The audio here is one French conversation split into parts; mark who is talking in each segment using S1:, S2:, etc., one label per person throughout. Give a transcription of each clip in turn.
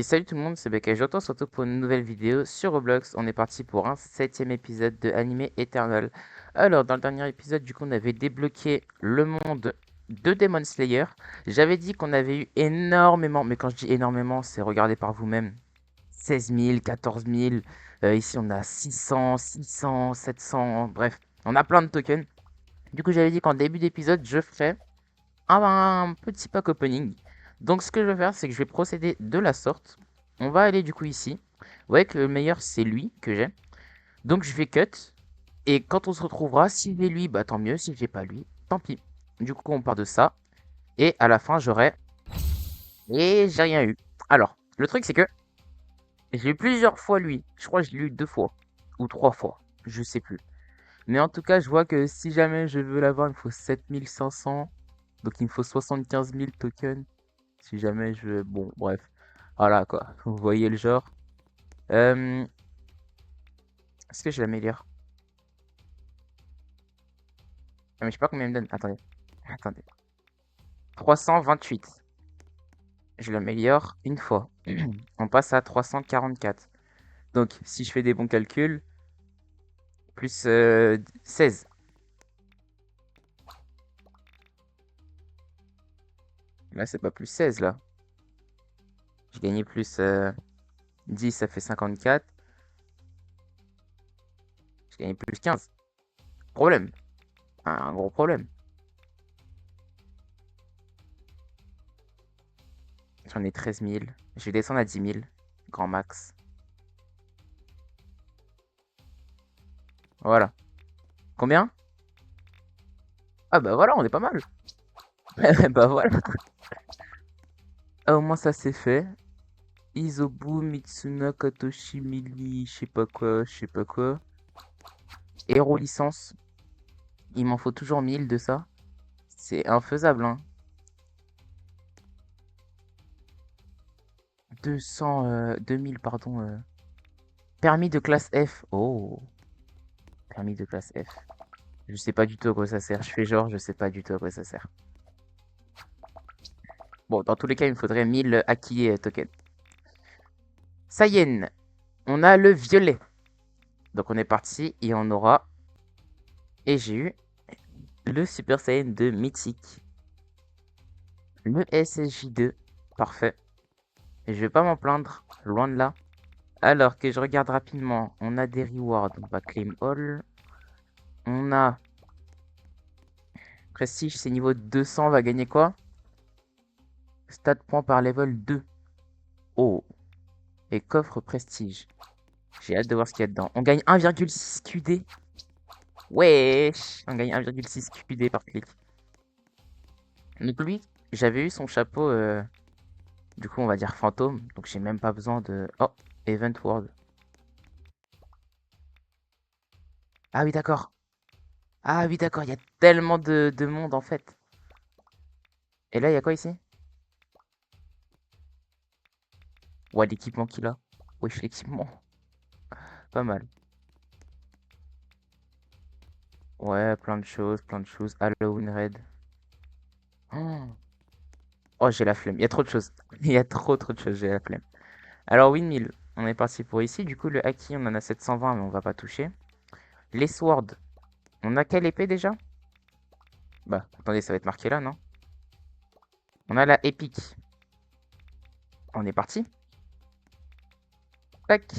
S1: Et salut tout le monde, c'est Becca. Je retourne surtout pour une nouvelle vidéo sur Roblox. On est parti pour un 7e épisode de Animé Eternal. Alors, dans le dernier épisode, du coup, on avait débloqué le monde de Demon Slayer. J'avais dit qu'on avait eu énormément, mais quand je dis énormément, c'est regardez par vous-même. 16 000, 14 000. Ici, on a 600, 600, 700. Bref, on a plein de tokens. Du coup, j'avais dit qu'en début d'épisode, je ferais un petit pack opening. Donc ce que je vais faire, c'est que je vais procéder de la sorte. On va aller du coup ici. Vous voyez que le meilleur c'est lui que j'ai. Donc je vais cut. Et quand on se retrouvera, si j'ai lui, bah tant mieux. Si j'ai pas lui, tant pis. Du coup on part de ça. Et à la fin j'aurai... Et j'ai rien eu. Alors, le truc c'est que j'ai eu plusieurs fois lui. Je crois que je l'ai eu 2 fois. Ou 3 fois. Je sais plus. Mais en tout cas, je vois que si jamais je veux l'avoir, il me faut 7500. Donc il me faut 75 000 tokens. Si jamais je... Bon, bref. Voilà, quoi. Vous voyez le genre. Euh, Est-ce que je l'améliore? Ah, mais je sais pas combien il me donne. Attendez. Attendez. 328. Je l'améliore une fois. On passe à 344. Donc, si je fais des bons calculs, plus 16. Là, c'est pas plus 16, là. J'ai gagné plus 10, ça fait 54. J'ai gagné plus 15. Problème. Un gros problème. J'en ai 13 000. Je vais descendre à 10 000. Grand max. Voilà. Combien? Ah bah voilà, on est pas mal. Bah voilà. Ah, au moins ça c'est fait. Isobu, Mitsuna, Katoshi, Mili, je sais pas quoi, je sais pas quoi. Héros licence. Il m'en faut toujours 1000 de ça. C'est infaisable, hein. 2000, pardon. Permis de classe F. Oh, permis de classe F. Je sais pas du tout à quoi ça sert. Je fais genre, je sais pas du tout à quoi ça sert. Bon, dans tous les cas, il me faudrait 1000 acquis tokens. Saiyan. On a le violet. Donc on est parti et on aura... Et j'ai eu le Super Saiyan de mythique. Le SSJ2. Parfait. Et je vais pas m'en plaindre. Loin de là. Alors que je regarde rapidement. On a des rewards. On va claim all. On a... Prestige, c'est niveau 200. On va gagner quoi? Stat point par level 2. Oh. Et coffre prestige. J'ai hâte de voir ce qu'il y a dedans. On gagne 1,6 QD. Wesh. On gagne 1,6 QD par clic. Donc lui, j'avais eu son chapeau... Du coup, on va dire fantôme. Donc, j'ai même pas besoin de... Oh, Event World. Ah oui, d'accord. Ah oui, d'accord. Il y a tellement de monde, en fait. Et là, il y a quoi ici? Ouais, l'équipement qu'il a. Wesh, l'équipement. Pas mal. Ouais, plein de choses, plein de choses. Halloween Raid. Oh, oh, j'ai la flemme. Il y a trop de choses. Il y a trop de choses, j'ai la flemme. Alors, Windmill. On est parti pour ici. Du coup, le Haki, on en a 720, mais on va pas toucher. Les Swords. On a quelle épée déjà? Bah, attendez, ça va être marqué là, non? On a la épique. On est parti. Tac.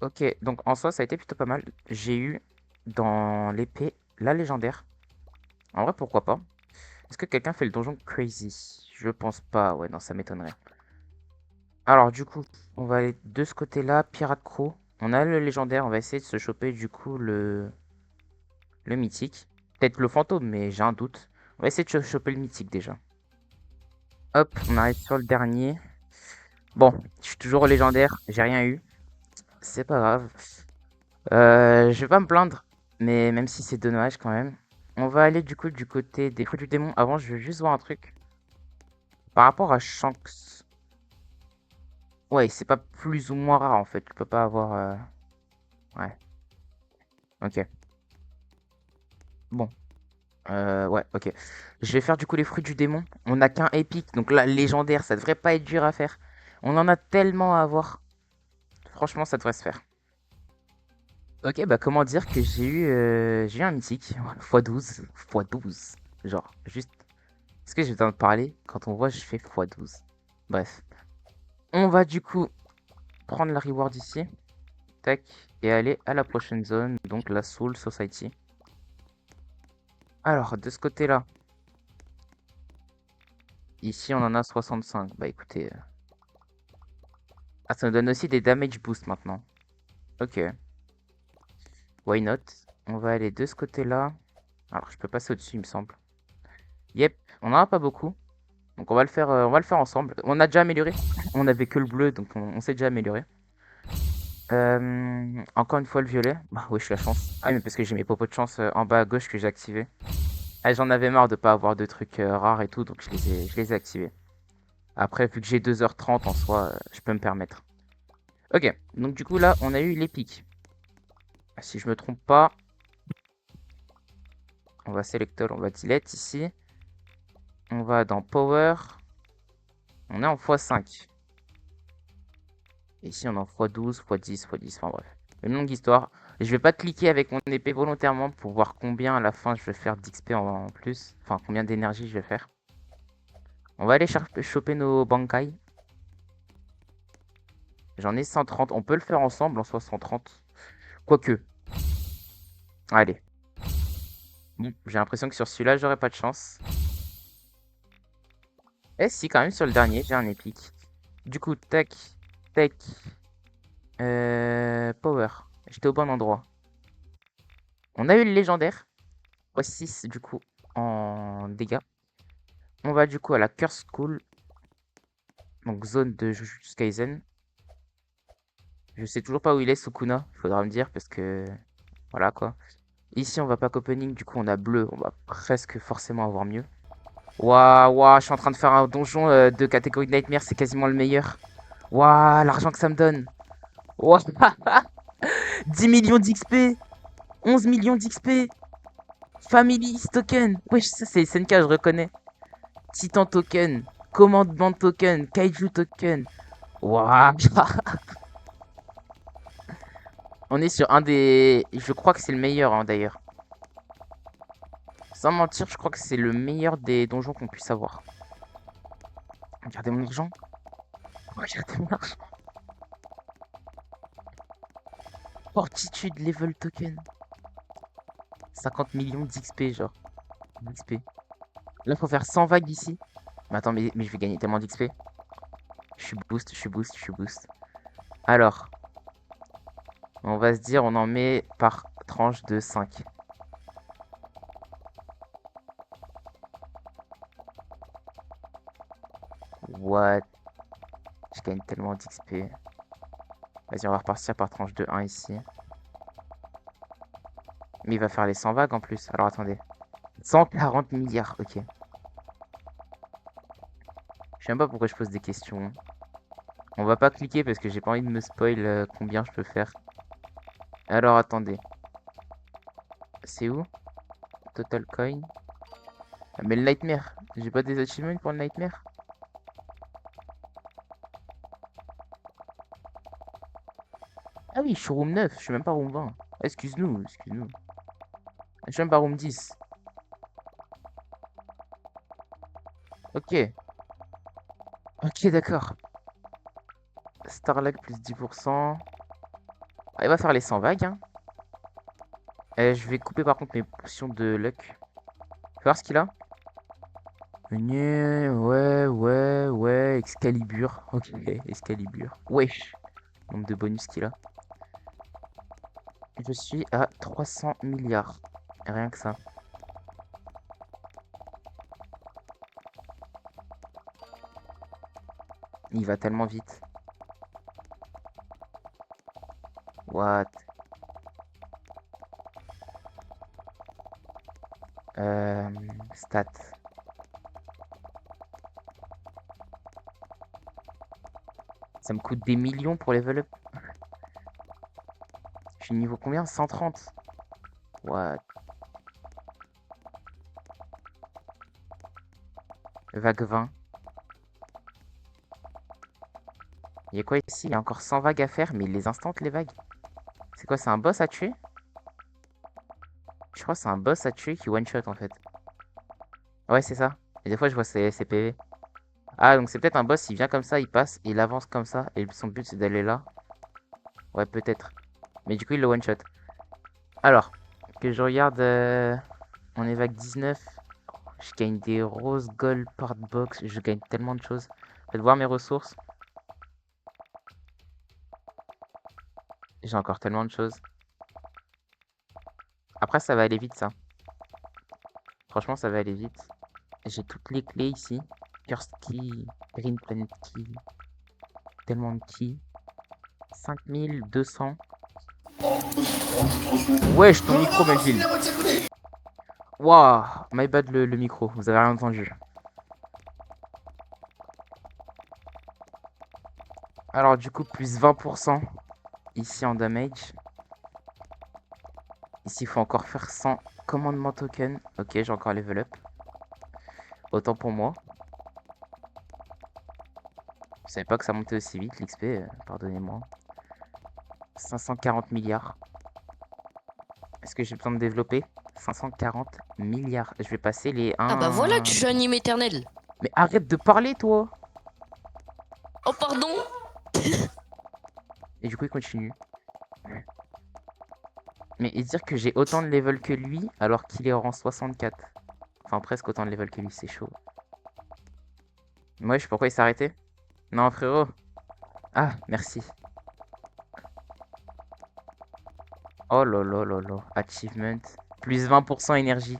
S1: Ok, donc en soi, ça a été plutôt pas mal. J'ai eu dans l'épée la légendaire. En vrai, pourquoi pas? Est-ce que quelqu'un fait le donjon crazy? Je pense pas. Ouais, non, ça m'étonnerait. Alors, du coup, on va aller de ce côté-là. Pirate Crow. On a le légendaire. On va essayer de se choper, du coup, le mythique. Peut-être le fantôme, mais j'ai un doute. On va essayer de choper le mythique déjà. Hop, on arrive sur le dernier. Bon, je suis toujours au légendaire. J'ai rien eu. C'est pas grave. Je vais pas me plaindre, mais même si c'est dommage quand même. On va aller du coup du côté des fruits du démon. Avant, je veux juste voir un truc. Par rapport à Shanks. Ouais, c'est pas plus ou moins rare en fait. Tu peux pas avoir... Ouais, ok. Bon. Ouais, ok. Je vais faire du coup les fruits du démon. On n'a qu'un épique, donc là, légendaire, ça devrait pas être dur à faire. On en a tellement à avoir. Franchement, ça devrait se faire. Ok, bah comment dire que j'ai eu un mythique x12, x12. Genre, juste. Est-ce que j'ai besoin de parler? Quand on voit, je fais x12. Bref. On va du coup prendre la reward ici. Tac. Et aller à la prochaine zone, donc la Soul Society. Alors, de ce côté-là, ici on en a 65. Bah écoutez. Ah, ça nous donne aussi des damage boost maintenant. Ok. Why not? On va aller de ce côté-là. Alors, je peux passer au-dessus, il me semble. Yep, on n'en a pas beaucoup. Donc on va le faire ensemble. On a déjà amélioré. On avait que le bleu, donc on s'est déjà amélioré. Encore une fois le violet. Bah oui, je suis la chance. Ah mais parce que j'ai mes popos de chance en bas à gauche que j'ai activés. Ah, j'en avais marre de pas avoir de trucs rares et tout, donc je les ai activés. Après, vu que j'ai 2h30 en soi, je peux me permettre. Ok, donc du coup là, on a eu les pics. Si je me trompe pas, on va select all, on va delete ici. On va dans power. On est en x5. Ici, on est en x12, x10, x10, enfin bref. Une longue histoire. Je vais pas cliquer avec mon épée volontairement pour voir combien à la fin je vais faire d'XP en plus. Enfin, combien d'énergie je vais faire. On va aller choper nos Bankai. J'en ai 130. On peut le faire ensemble en soi 130. Quoique. Allez. Bon, j'ai l'impression que sur celui-là, j'aurai pas de chance. Eh si, quand même, sur le dernier, j'ai un épique. Du coup, tac, tac. Power. J'étais au bon endroit. On a eu le légendaire. x6 du coup en dégâts. On va du coup à la Curse School. Donc zone de Jujutsu Kaisen. Je sais toujours pas où il est Sukuna. Il faudra me dire parce que... Voilà quoi. Ici on va pack opening. Du coup on a bleu. On va presque forcément avoir mieux. Waouh, waouh, je suis en train de faire un donjon de catégorie de Nightmare. C'est quasiment le meilleur. Waouh, l'argent que ça me donne. Waouh, 10 millions d'XP. 11 millions d'XP. Family Token. Wesh, ça c'est SNK, je reconnais. Titan Token. Commandement Token. Kaiju Token. Waouh. On est sur un des... Je crois que c'est le meilleur hein, d'ailleurs. Sans mentir, je crois que c'est le meilleur des donjons qu'on puisse avoir. Regardez mon argent. Regardez mon argent. Fortitude Level Token. 50 millions d'XP genre. D'XP. Là, faut faire 100 vagues ici. Mais attends, mais je vais gagner tellement d'XP. Je suis boost, je suis boost, je suis boost. Alors, on va se dire, on en met par tranche de 5. What? Je gagne tellement d'XP. Vas-y, on va repartir par tranche de 1 ici. Mais il va faire les 100 vagues en plus. Alors attendez. 140 milliards, ok. Je sais même pas pourquoi je pose des questions. On va pas cliquer parce que j'ai pas envie de me spoil combien je peux faire. Alors attendez. C'est où? Total coin. Ah, mais le nightmare. J'ai pas des achievements pour le nightmare? Ah oui, je suis room 9, je suis même pas room 20. Excuse-nous, excuse-nous. Je suis même pas room 10. Ok. Ok, d'accord. Starlag plus 10%. Ah, il va faire les 100 vagues. Hein. Je vais couper par contre mes potions de luck. Faut voir ce qu'il a. Ouais, ouais, ouais. Excalibur. Ok, Excalibur. Wesh. Nombre de bonus qu'il a. Je suis à 300 milliards. Rien que ça. Il va tellement vite. What? Stats. Ça me coûte des millions pour level up. Je suis niveau combien? 130. What? Vague 20. Il y a quoi ici? Il y a encore 100 vagues à faire, mais il les instant les vagues. C'est quoi? C'est un boss à tuer? Je crois que c'est un boss à tuer qui one-shot en fait. Ouais, c'est ça. Et des fois, je vois ses PV. Ah, donc c'est peut-être un boss, il vient comme ça, il passe, il avance comme ça, et son but c'est d'aller là. Ouais, peut-être. Mais du coup, il le one-shot. Alors, que je regarde, on est vague 19. Je gagne des roses gold part box, je gagne tellement de choses. Faites voir mes ressources. J'ai encore tellement de choses. Après, ça va aller vite, ça. Franchement, ça va aller vite. J'ai toutes les clés ici. Curse Key, Green Planet Key, tellement de keys. 5200. Wesh, ton micro, Melville. Waouh, my bad le micro, vous avez rien entendu. Alors du coup, plus 20% ici en damage. Ici, il faut encore faire 100 commandement token. Ok, j'ai encore level up. Autant pour moi. Je savais pas que ça montait aussi vite, l'XP, pardonnez-moi. 540 milliards. Est-ce que j'ai besoin de développer? 540 milliards. Je vais passer les
S2: Ah bah voilà que
S1: 1...
S2: je suis anime éternel.
S1: Mais arrête de parler, toi!
S2: Oh pardon.
S1: Et du coup, il continue. Mais et dire que j'ai autant de level que lui, alors qu'il est en rang 64. Enfin, presque autant de level que lui, c'est chaud. Wesh, pourquoi il s'est arrêté? Non, frérot. Ah, merci. Oh là là là là. Achievement. Plus 20% énergie.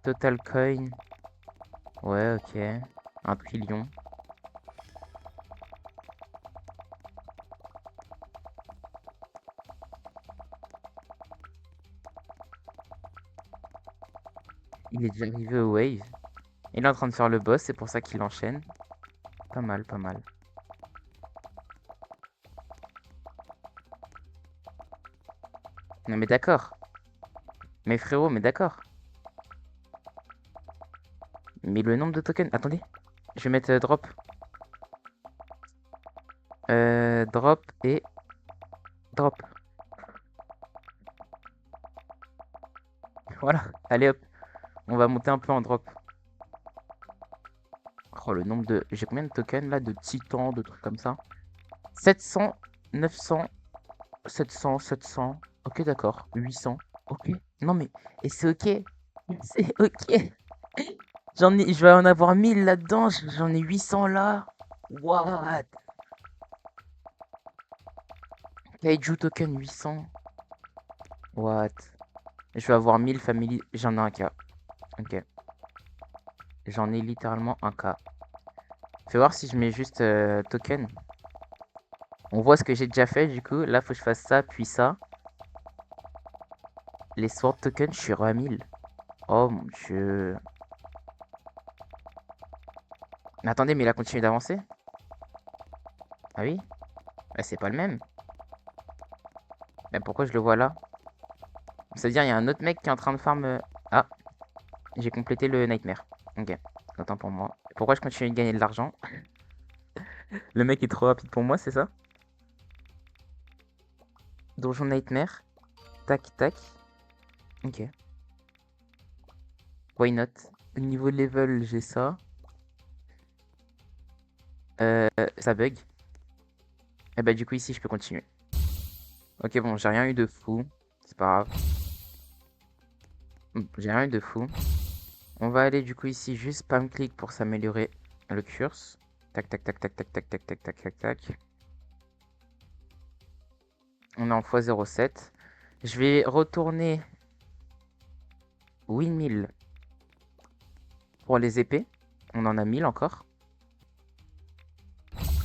S1: Total coin. Ouais, ok. 1 trillion. Il est déjà arrivé au wave. Il est en train de faire le boss, c'est pour ça qu'il enchaîne. Pas mal, pas mal. Non mais d'accord. Mais frérot, mais d'accord. Mais le nombre de tokens... Attendez. Je vais mettre drop. Drop et... Drop. Voilà. Allez hop. On va monter un peu en drop. Oh, le nombre de... J'ai combien de tokens là? De titans, de trucs comme ça? 700, 900, 700, 700. Ok, d'accord. 800. Ok. Non mais... Et c'est ok. C'est ok. Je vais en avoir 1000 là-dedans. J'en ai 800 là. What? Kaiju token 800. What? Je vais avoir 1000 family. J'en ai un K. Ok. J'en ai littéralement un K. Fais voir si je mets juste token. On voit ce que j'ai déjà fait du coup. Là, faut que je fasse ça, puis ça. Les sword tokens, je suis à 1000. Oh mon dieu. Mais attendez, mais il a continué d'avancer? Ah oui? Bah, c'est pas le même. Mais pourquoi je le vois là? C'est-à-dire, il y a un autre mec qui est en train de farm. Ah, j'ai complété le nightmare. Ok, autant pour moi. Pourquoi je continue de gagner de l'argent? Le mec est trop rapide pour moi, c'est ça? Donjon nightmare. Tac, tac. Ok. Why not? Au niveau level, j'ai ça. Ça bug. Et bah, du coup, ici, je peux continuer. Ok, bon, j'ai rien eu de fou. C'est pas grave. J'ai rien eu de fou. On va aller, du coup, ici, juste spam click pour s'améliorer le curse. Tac, tac, tac, tac, tac, tac, tac, tac, tac, tac, tac. On est en x07. Je vais retourner windmill pour les épées. On en a 1000 encore.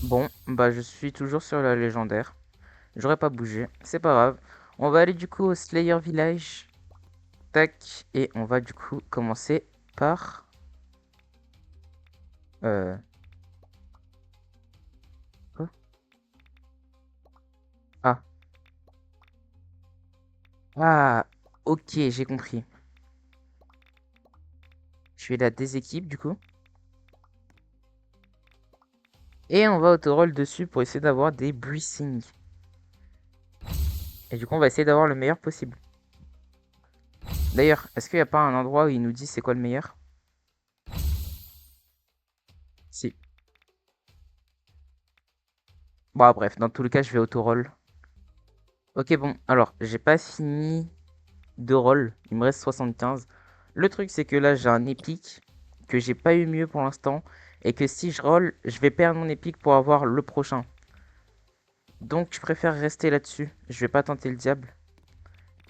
S1: Bon, bah, je suis toujours sur la légendaire. J'aurais pas bougé. C'est pas grave. On va aller, du coup, au Slayer Village. Tac. Et on va, du coup, commencer par... Euh... Quoi? Ah. Ah. Ok, j'ai compris. Je vais la déséquipe, du coup. Et on va autoroll dessus pour essayer d'avoir des breathing. Et du coup, on va essayer d'avoir le meilleur possible. D'ailleurs, est-ce qu'il n'y a pas un endroit où il nous dit c'est quoi le meilleur? Si. Bon, bref, dans tous les cas, je vais autoroll. Ok, bon, alors, j'ai pas fini de roll. Il me reste 75. Le truc, c'est que là, j'ai un épique que j'ai pas eu mieux pour l'instant. Et que si je roll, je vais perdre mon épique pour avoir le prochain. Donc, je préfère rester là-dessus. Je vais pas tenter le diable.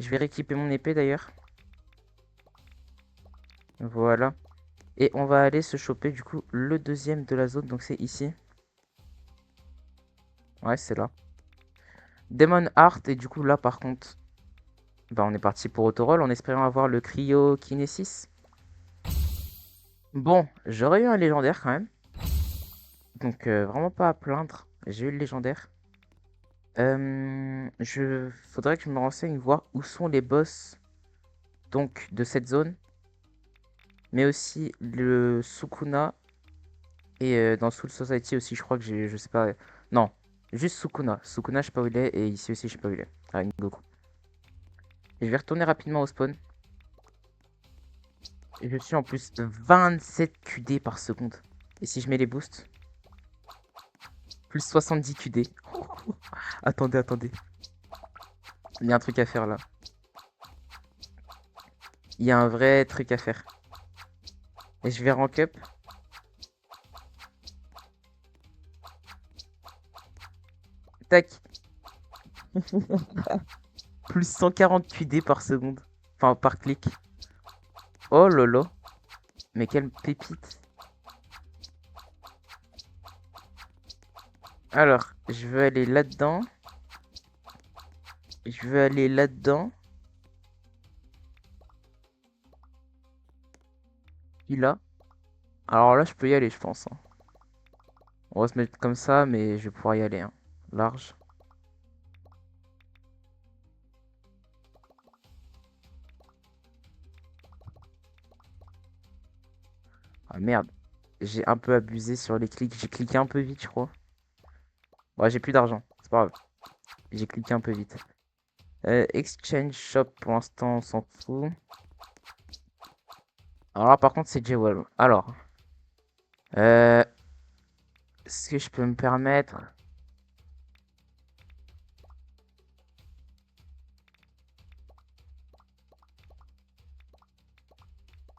S1: Je vais rééquiper mon épée d'ailleurs. Voilà. Et on va aller se choper du coup le deuxième de la zone. Donc, c'est ici. Ouais, c'est là. Demon Heart. Et du coup, là, par contre, bah, on est parti pour autoroll en espérant avoir le cryokinésis. Bon, j'aurais eu un légendaire quand même. Donc, vraiment pas à plaindre. J'ai eu le légendaire. Faudrait que je me renseigne, voir où sont les boss donc de cette zone. Mais aussi le Sukuna. Et dans Soul Society aussi, je crois que j'ai. Je sais pas. Non, juste Sukuna. Sukuna, je sais pas où il est. Et ici aussi, je sais pas où il est. Goku. Et je vais retourner rapidement au spawn. Et je suis en plus 27 QD par seconde. Et si je mets les boosts, plus 70 QD. Attendez, attendez. Il y a un truc à faire là. Il y a un vrai truc à faire. Et je vais rank up. Tac. Plus 140 QD par seconde. Enfin, par clic. Oh lolo. Mais quelle pépite. Alors, je veux aller là-dedans. Je veux aller là-dedans. Puis là. Alors là, je peux y aller, je pense, hein. On va se mettre comme ça, mais je vais pouvoir y aller, hein. Large. Ah merde. J'ai un peu abusé sur les clics. J'ai cliqué un peu vite, je crois. Ouais, j'ai plus d'argent. C'est pas grave. J'ai cliqué un peu vite. Exchange Shop, pour l'instant, on s'en fout. Alors là, par contre, c'est Jewel. Alors. Euh, Est-ce que je peux me permettre...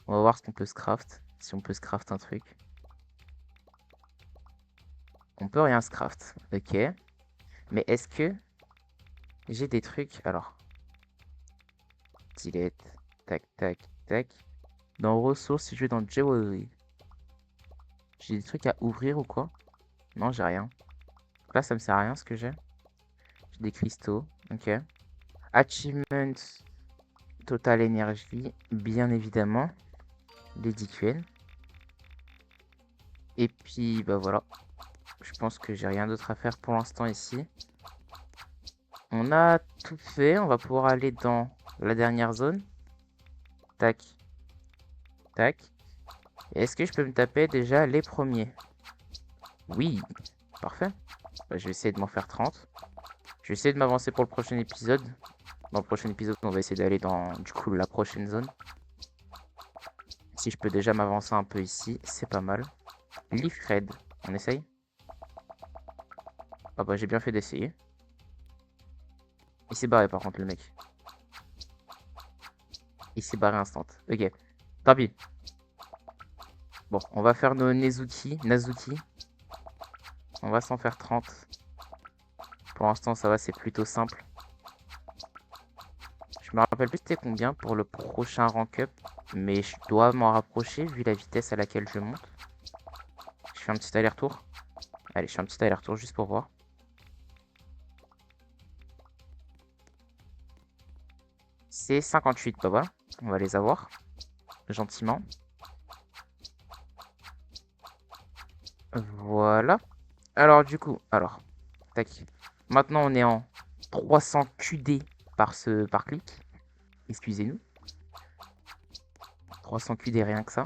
S1: On va voir ce qu'on peut se craft. Si on peut se craft un truc. On peut rien se craft. Ok. Mais est-ce que j'ai des trucs... Alors. Delete. Tac, tac, tac. Dans ressources, si je vais dans Jewelry. J'ai des trucs à ouvrir ou quoi? Non, j'ai rien. Là, ça me sert à rien ce que j'ai. J'ai des cristaux. Ok. Achievement. Total énergie. Bien évidemment. Les DQN. Et puis, bah voilà. Je pense que j'ai rien d'autre à faire pour l'instant ici. On a tout fait. On va pouvoir aller dans la dernière zone. Tac. Tac. Est-ce que je peux me taper déjà les premiers? Oui. Parfait. Bah, je vais essayer de m'en faire 30. Je vais essayer de m'avancer pour le prochain épisode. Dans le prochain épisode, on va essayer d'aller dans, du coup, la prochaine zone. Si je peux déjà m'avancer un peu ici, c'est pas mal. Leaf Red. On essaye? Ah bah, j'ai bien fait d'essayer. Il s'est barré par contre, le mec. Il s'est barré instant. Ok. Tant pis. Bon, on va faire nos Nezuki. Nazuki. On va s'en faire 30. Pour l'instant, ça va, c'est plutôt simple. Je me rappelle plus c'était combien pour le prochain rank up. Mais je dois m'en rapprocher vu la vitesse à laquelle je monte. Je fais un petit aller-retour. Allez, je fais un petit aller-retour juste pour voir. C'est 58, bah voilà. On va les avoir. Gentiment. Voilà. Alors du coup, tac. Maintenant on est en 300 QD par clic. Excusez-nous. 300 QD rien que ça.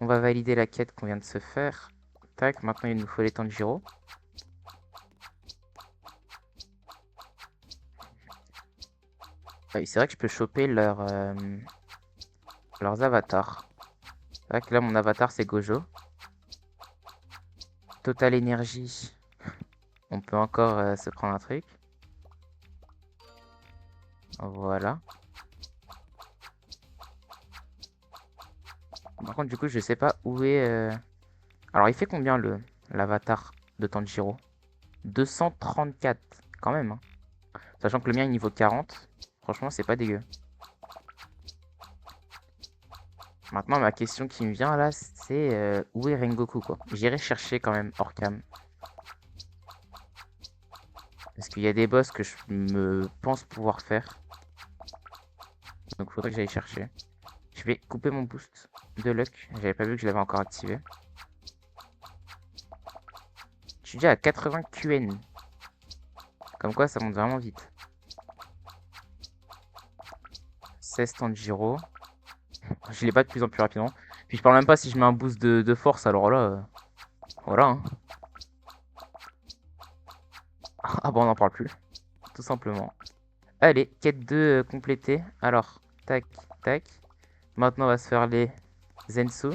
S1: On va valider la quête qu'on vient de se faire. Tac, maintenant il nous faut les Tanjiro. Ah oui, c'est vrai que je peux choper leurs avatars. C'est vrai que là, mon avatar, c'est Gojo. Total énergie. On peut encore se prendre un truc. Voilà. Par contre, du coup, je sais pas où est... Alors, il fait combien l'avatar de Tanjiro? 234, quand même. Hein. Sachant que le mien est niveau 40. Franchement, c'est pas dégueu. Maintenant, ma question qui me vient là, c'est où est Rengoku, quoi. J'irai chercher quand même hors cam. Parce qu'il y a des boss que je me pense pouvoir faire. Donc, faudrait que j'aille chercher. Je vais couper mon boost de luck. J'avais pas vu que je l'avais encore activé. Je suis déjà à 80 QN. Comme quoi, ça monte vraiment vite. 16 Tanjiro. Je l'ai pas de plus en plus rapidement. Puis je parle même pas si je mets un boost de force, alors là... voilà. Hein. Ah bon, on n'en parle plus. Tout simplement. Allez, quête 2 complétée. Alors, tac, tac. Maintenant, on va se faire les Zensu.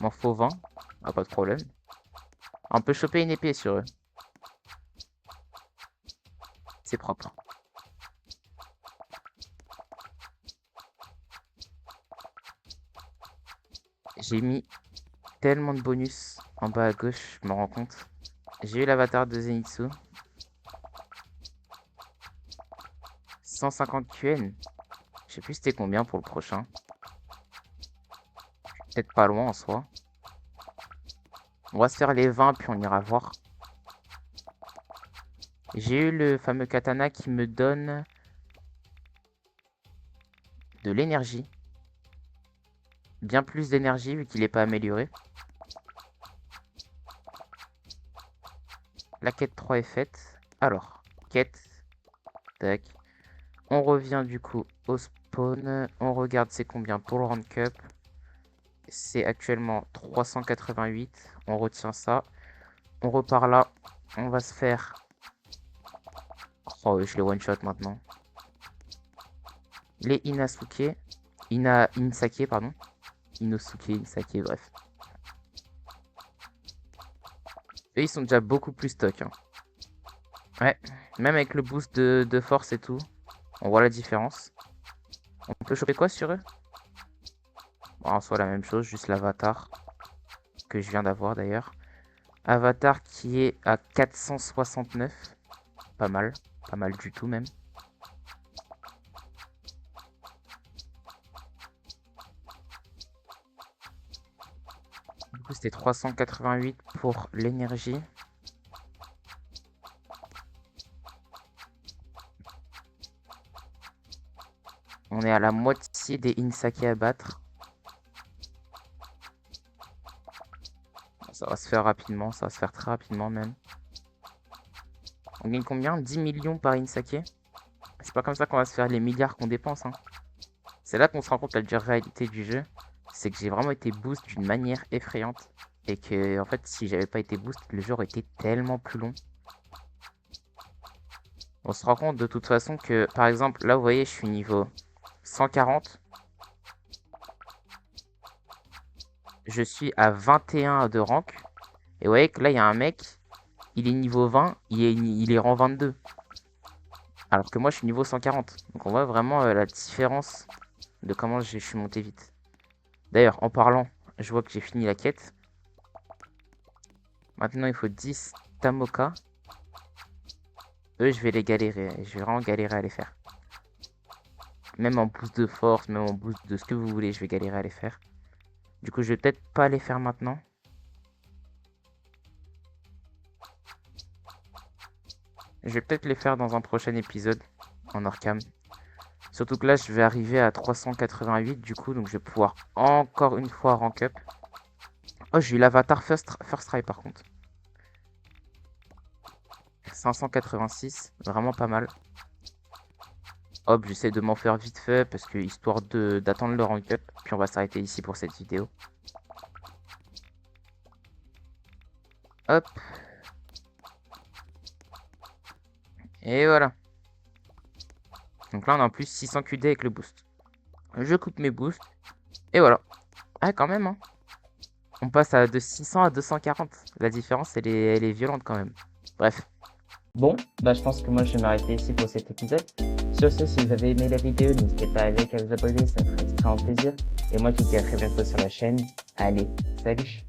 S1: M'en faut 20. Ah, pas de problème. On peut choper une épée sur eux. C'est propre. J'ai mis tellement de bonus en bas à gauche, je me rends compte. J'ai eu l'avatar de Zenitsu. 150 QN. Je sais plus c'était combien pour le prochain. Peut-être pas loin en soi. On va se faire les 20 puis on ira voir. J'ai eu le fameux katana qui me donne de l'énergie. Bien plus d'énergie vu qu'il n'est pas amélioré. La quête 3 est faite. Alors, quête. Tac. On revient du coup au spawn. On regarde c'est combien pour le rank up. C'est actuellement 388. On retient ça. On repart là. On va se faire... Oh, je les one shot maintenant. Les Inasuke. Insake, pardon. Inosuke, Insake, bref. Eux, ils sont déjà beaucoup plus stock. Hein. Ouais, même avec le boost de force et tout, on voit la différence. On peut choper quoi sur eux? Bon, en soit la même chose, juste l'avatar que je viens d'avoir d'ailleurs. Avatar qui est à 469. Pas mal du tout même. Du coup, c'était 388 pour l'énergie. On est à la moitié des Insake à battre. Ça va se faire rapidement, ça va se faire très rapidement même. On gagne combien? 10 millions par Insake? C'est pas comme ça qu'on va se faire les milliards qu'on dépense. Hein. C'est là qu'on se rend compte de la dure réalité du jeu. C'est que j'ai vraiment été boost d'une manière effrayante. Et que, en fait, si j'avais pas été boost, le jeu aurait été tellement plus long. On se rend compte de toute façon que, par exemple, là, vous voyez, je suis niveau 140. Je suis à 21 de rank. Et vous voyez que là, il y a un mec, il est niveau 20, il est rang 22. Alors que moi, je suis niveau 140. Donc on voit vraiment la différence de comment je suis monté vite. D'ailleurs, en parlant, je vois que j'ai fini la quête. Maintenant, il faut 10 Tamoka. Eux, je vais les galérer. Je vais vraiment galérer à les faire. Même en boost de force, même en boost de ce que vous voulez, je vais galérer à les faire. Du coup, je vais peut-être pas les faire maintenant. Je vais peut-être les faire dans un prochain épisode en hors cam. Surtout que là, je vais arriver à 388 du coup, donc je vais pouvoir encore une fois rank up. Oh, j'ai eu l'avatar first try par contre. 586, vraiment pas mal. Hop, j'essaie de m'en faire vite fait parce que histoire d'attendre le rank up. Puis on va s'arrêter ici pour cette vidéo. Hop. Et voilà. Donc là, on a en plus 600 QD avec le boost. Je coupe mes boosts. Et voilà. Ah, quand même, hein. On passe de 600 à 240. La différence, elle est violente quand même. Bref. Bon, bah je pense que moi je vais m'arrêter ici pour cet épisode. Sur ce, si vous avez aimé la vidéo, n'hésitez pas à liker, à vous abonner, ça me ferait extrêmement plaisir. Et moi, je vous dis à très bientôt sur la chaîne. Allez, salut!